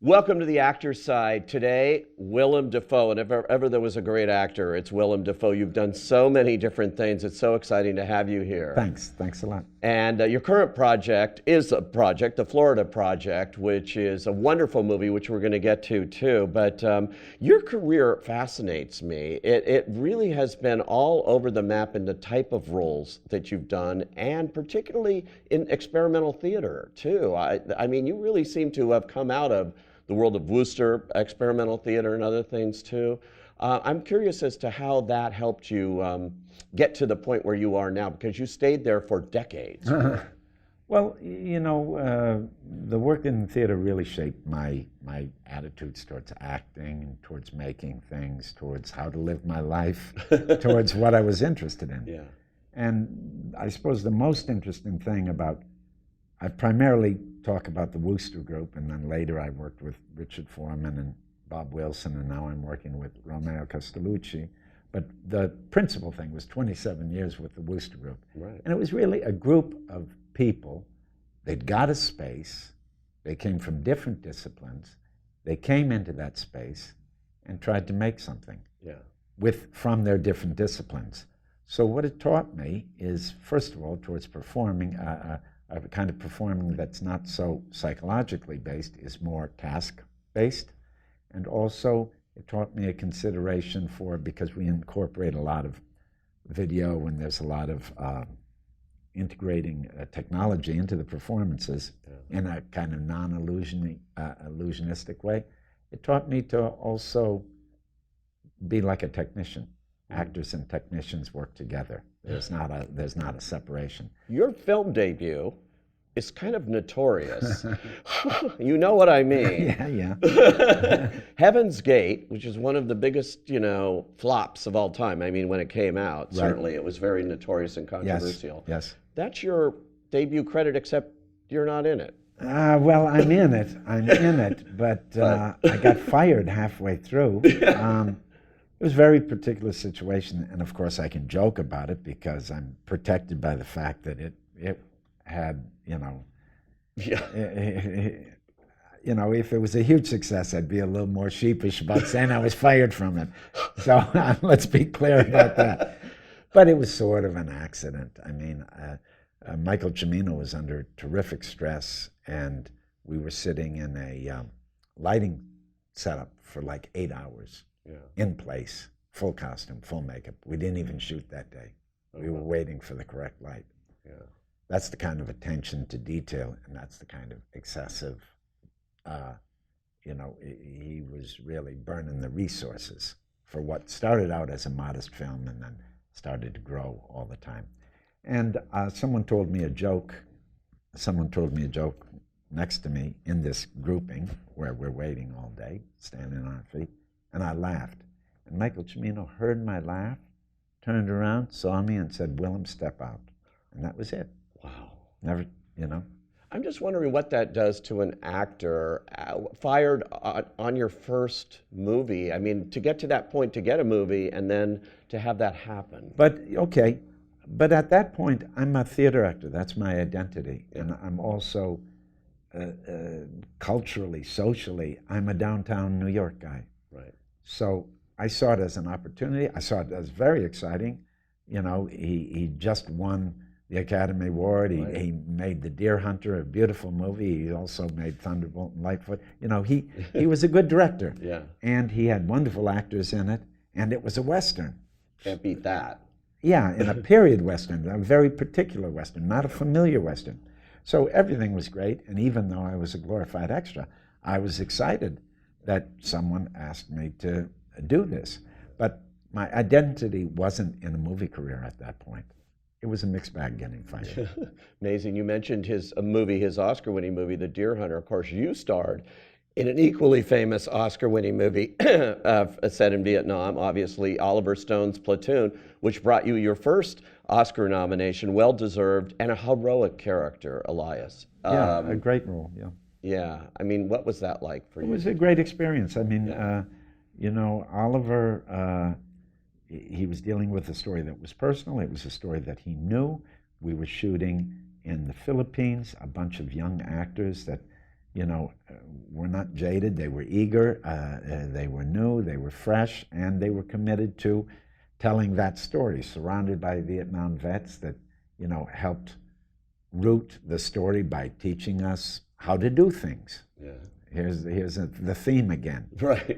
Welcome to the Actor's Side. Today, Willem Dafoe. And if ever there was a great actor, it's Willem Dafoe. You've done so many different things. It's so exciting to have you here. Thanks a lot. And your current project is a project, the Florida Project, which is a wonderful movie, which we're going to get to too. But your career fascinates me. It really has been all over the map in the type of roles that you've done, and particularly in experimental theater too. I mean, you really seem to have come out of the world of Wooster, experimental theater, and other things too. I'm curious as to how that helped you get to the point where you are now, because you stayed there for decades. Well, the work in theater really shaped my attitudes towards acting, and towards making things, towards how to live my life, towards what I was interested in. Yeah. And I suppose the most interesting thing I primarily talk about the Wooster Group, and then later I worked with Richard Foreman and Bob Wilson, and now I'm working with Romeo Castellucci. But the principal thing was 27 years with the Wooster Group. Right. And it was really a group of people. They'd got a space. They came from different disciplines. They came into that space and tried to make something from their different disciplines. So what it taught me is, first of all, towards performing, a kind of performing that's not so psychologically based, is more task-based. And also, it taught me a consideration for, because we incorporate a lot of video and there's a lot of integrating technology into the performances in a kind of non-illusionistic way. It taught me to also be like a technician. Actors and technicians work together. There's not a separation. Your film debut is kind of notorious. You know what I mean. Yeah. Heaven's Gate, which is one of the biggest, flops of all time. I mean, when it came out, certainly it was very notorious and controversial. Yes. That's your debut credit, except you're not in it. Well, I'm in it, but I got fired halfway through. It was a very particular situation, and of course I can joke about it because I'm protected by the fact that it had, if it was a huge success, I'd be a little more sheepish about saying I was fired from it. So let's be clear about that. But it was sort of an accident. I mean, Michael Cimino was under terrific stress, and we were sitting in a lighting setup for like 8 hours. In place, full costume, full makeup. We didn't even shoot that day. We were waiting for the correct light. Yeah. That's the kind of attention to detail, and that's the kind of excessive, he was really burning the resources for what started out as a modest film and then started to grow all the time. And someone told me a joke next to me in this grouping where we're waiting all day, standing on our feet. And I laughed. And Michael Cimino heard my laugh, turned around, saw me, and said, "Willem, step out." And that was it. Wow. Never, I'm just wondering what that does to an actor fired on your first movie. I mean, to get to that point, to get a movie, and then to have that happen. But at that point, I'm a theater actor. That's my identity. Yeah. And I'm also, culturally, socially, I'm a downtown New York guy. Right. So I saw it as an opportunity. I saw it as very exciting. He just won the Academy Award. He made The Deer Hunter, a beautiful movie. He also made Thunderbolt and Lightfoot. He was a good director. Yeah. And he had wonderful actors in it, and it was a Western. Can't beat that. Yeah, in a period Western, a very particular Western, not a familiar Western. So everything was great, and even though I was a glorified extra, I was excited that someone asked me to do this. But my identity wasn't in a movie career at that point. It was a mixed bag getting fired. Amazing. You mentioned his Oscar-winning movie, The Deer Hunter. Of course, you starred in an equally famous Oscar-winning movie set in Vietnam, obviously, Oliver Stone's Platoon, which brought you your first Oscar nomination, well-deserved, and a heroic character, Elias. Yeah, a great role, yeah. Yeah, I mean, what was that like for you? It was a great experience. I mean, Oliver, he was dealing with a story that was personal. It was a story that he knew. We were shooting in the Philippines, a bunch of young actors that were not jaded. They were eager. They were new. They were fresh, and they were committed to telling that story, surrounded by Vietnam vets that, helped root the story by teaching us how to do things. Yeah. Here's the theme again. Right.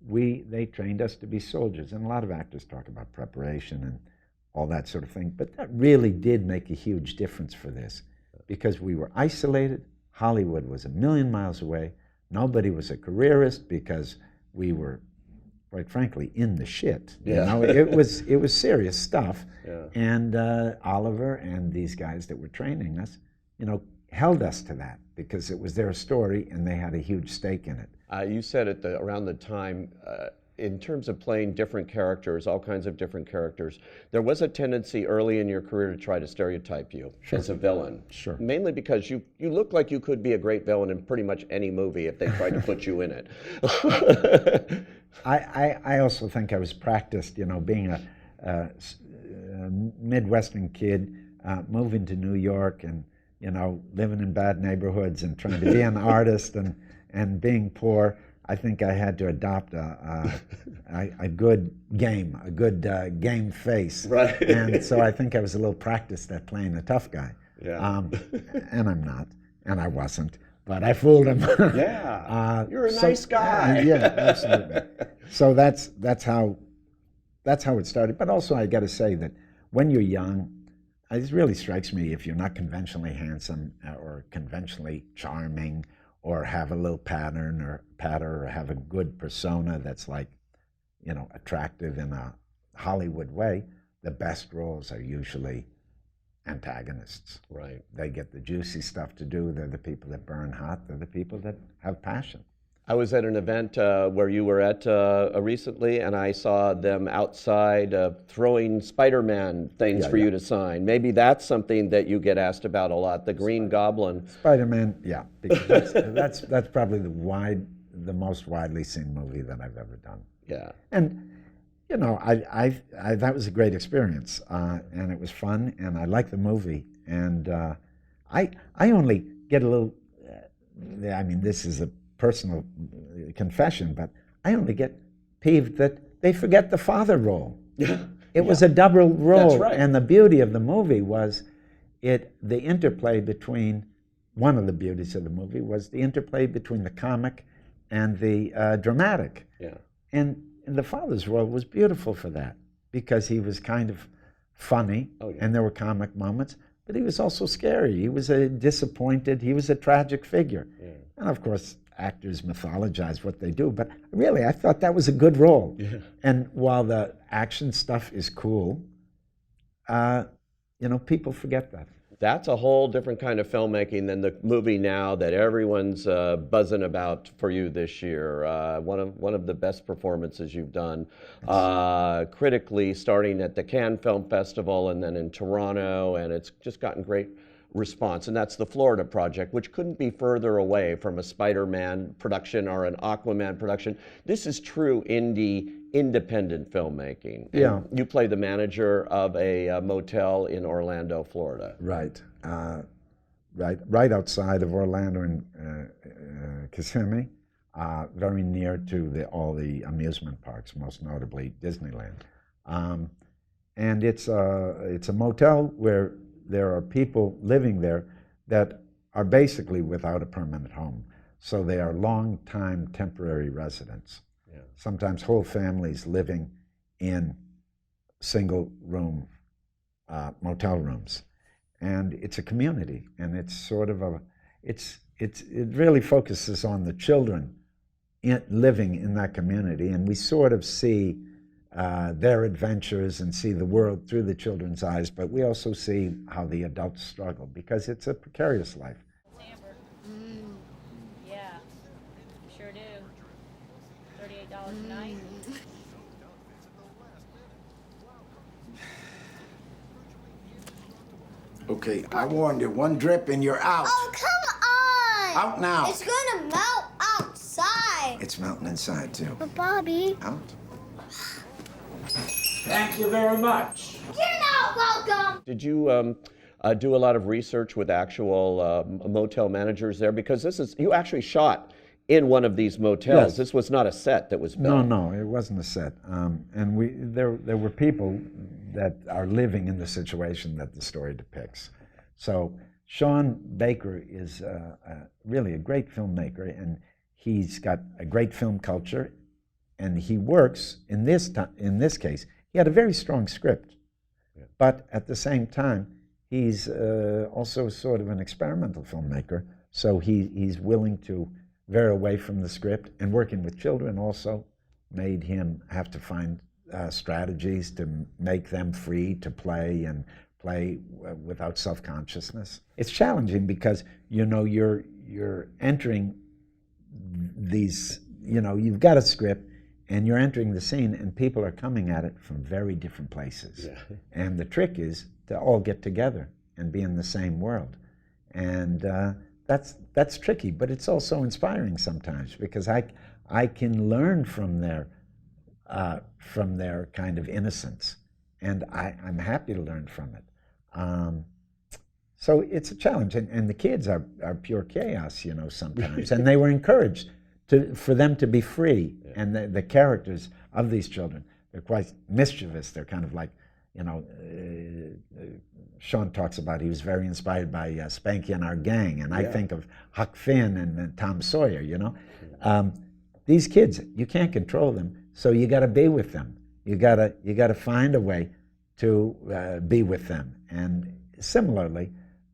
They trained us to be soldiers, and a lot of actors talk about preparation and all that sort of thing, but that really did make a huge difference for this, because we were isolated. Hollywood was a million miles away. Nobody was a careerist because we were, quite frankly, in the shit. Yeah. It was serious stuff. Yeah. And Oliver and these guys that were training us, held us to that because it was their story and they had a huge stake in it. You said around the time, in terms of playing different characters, all kinds of different characters, there was a tendency early in your career to try to stereotype you as a villain. Sure. Mainly because you look like you could be a great villain in pretty much any movie if they tried to put you in it. I also think I was practiced, being a Midwestern kid, moving to New York and, living in bad neighborhoods and trying to be an artist and being poor. I think I had to adopt a good game face. Right. And so I think I was a little practiced at playing a tough guy. Yeah. And I'm not, and I wasn't, but I fooled him. Yeah. You're a nice guy. Yeah, absolutely. So that's how it started. But also I got to say that when you're young, it really strikes me if you're not conventionally handsome or conventionally charming, or have a little patter, or have a good persona that's like, attractive in a Hollywood way, the best roles are usually antagonists. Right. They get the juicy stuff to do. They're the people that burn hot. They're the people that have passion. I was at an event where you were at recently, and I saw them outside throwing SpiderMan things for you to sign. Maybe that's something that you get asked about a lot, the Green Goblin. SpiderMan, yeah, because that's probably the most widely seen movie that I've ever done. Yeah. And, I that was a great experience, and it was fun, and I liked the movie. And I only get a little, this is a personal confession, but I only get peeved that they forget the father role. It was a double role. That's right. And the beauty of the movie was the interplay between, one of the beauties of the movie was the interplay between the comic and the dramatic. Yeah. And the father's role was beautiful for that, because he was kind of funny, and there were comic moments, but he was also scary. He was he was a tragic figure. Yeah. And of course, actors mythologize what they do, but really, I thought that was a good role. Yeah. And while the action stuff is cool, people forget that. That's a whole different kind of filmmaking than the movie now that everyone's buzzing about for you this year. One of the best performances you've done, critically, starting at the Cannes Film Festival and then in Toronto, and it's just gotten great response, and that's the Florida Project, which couldn't be further away from a Spider-Man production or an Aquaman production. This is true independent filmmaking. Yeah. And you play the manager of a motel in Orlando, Florida. Right. Right outside of Orlando in Kissimmee, very near to all the amusement parks, most notably Disneyland. And it's a motel where there are people living there that are basically without a permanent home. So they are long-time temporary residents. Yeah. Sometimes whole families living in single-room motel rooms. And it's a community, and it's sort of it really focuses on the children living in that community, and we sort of see their adventures and see the world through the children's eyes, but we also see how the adults struggle, because it's a precarious life. Yeah, sure do. $38 a night. Okay, I warned you. One drip and you're out. Oh, come on! Out now. It's gonna melt outside. It's melting inside, too. But Bobby... Out. Thank you very much. You're not welcome! Did you do a lot of research with actual motel managers there? Because you actually shot in one of these motels. Yes. This was not a set that was built. No, it wasn't a set. And there were people that are living in the situation that the story depicts. So Sean Baker is really a great filmmaker, and he's got a great film culture, and he works, in this case, he had a very strong script. Yeah. But at the same time, he's also sort of an experimental filmmaker, so he's willing to veer away from the script, and working with children also made him have to find strategies to make them free to play and play without self-consciousness. It's challenging because, you're entering these, you've got a script and you're entering the scene and people are coming at it from very different places. Yeah. And the trick is to all get together and be in the same world. And that's tricky, but it's also inspiring sometimes because I can learn from their kind of innocence, and I'm happy to learn from it. So it's a challenge, and the kids are pure chaos, sometimes, and they were encouraged for them to be free, yeah. And the characters of these children, they're quite mischievous. They're kind of like, Sean talks about he was very inspired by Spanky and Our Gang, and I think of Huck Finn and Tom Sawyer, These kids, you can't control them, so you got to be with them. You got to find a way to be with them. And similarly,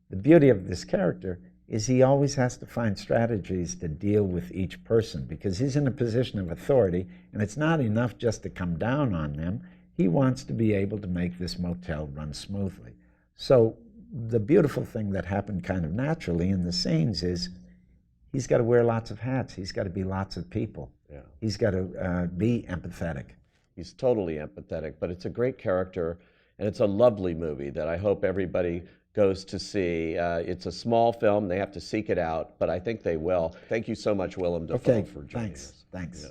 the beauty of this character is he always has to find strategies to deal with each person because he's in a position of authority, and it's not enough just to come down on them. He wants to be able to make this motel run smoothly. So the beautiful thing that happened kind of naturally in the scenes is he's got to wear lots of hats. He's got to be lots of people. Yeah. He's got to be empathetic. He's totally empathetic, but it's a great character, and it's a lovely movie that I hope everybody goes to see. It's a small film. They have to seek it out, but I think they will. Thank you so much, Willem Dafoe, for joining us. Thanks. Yeah.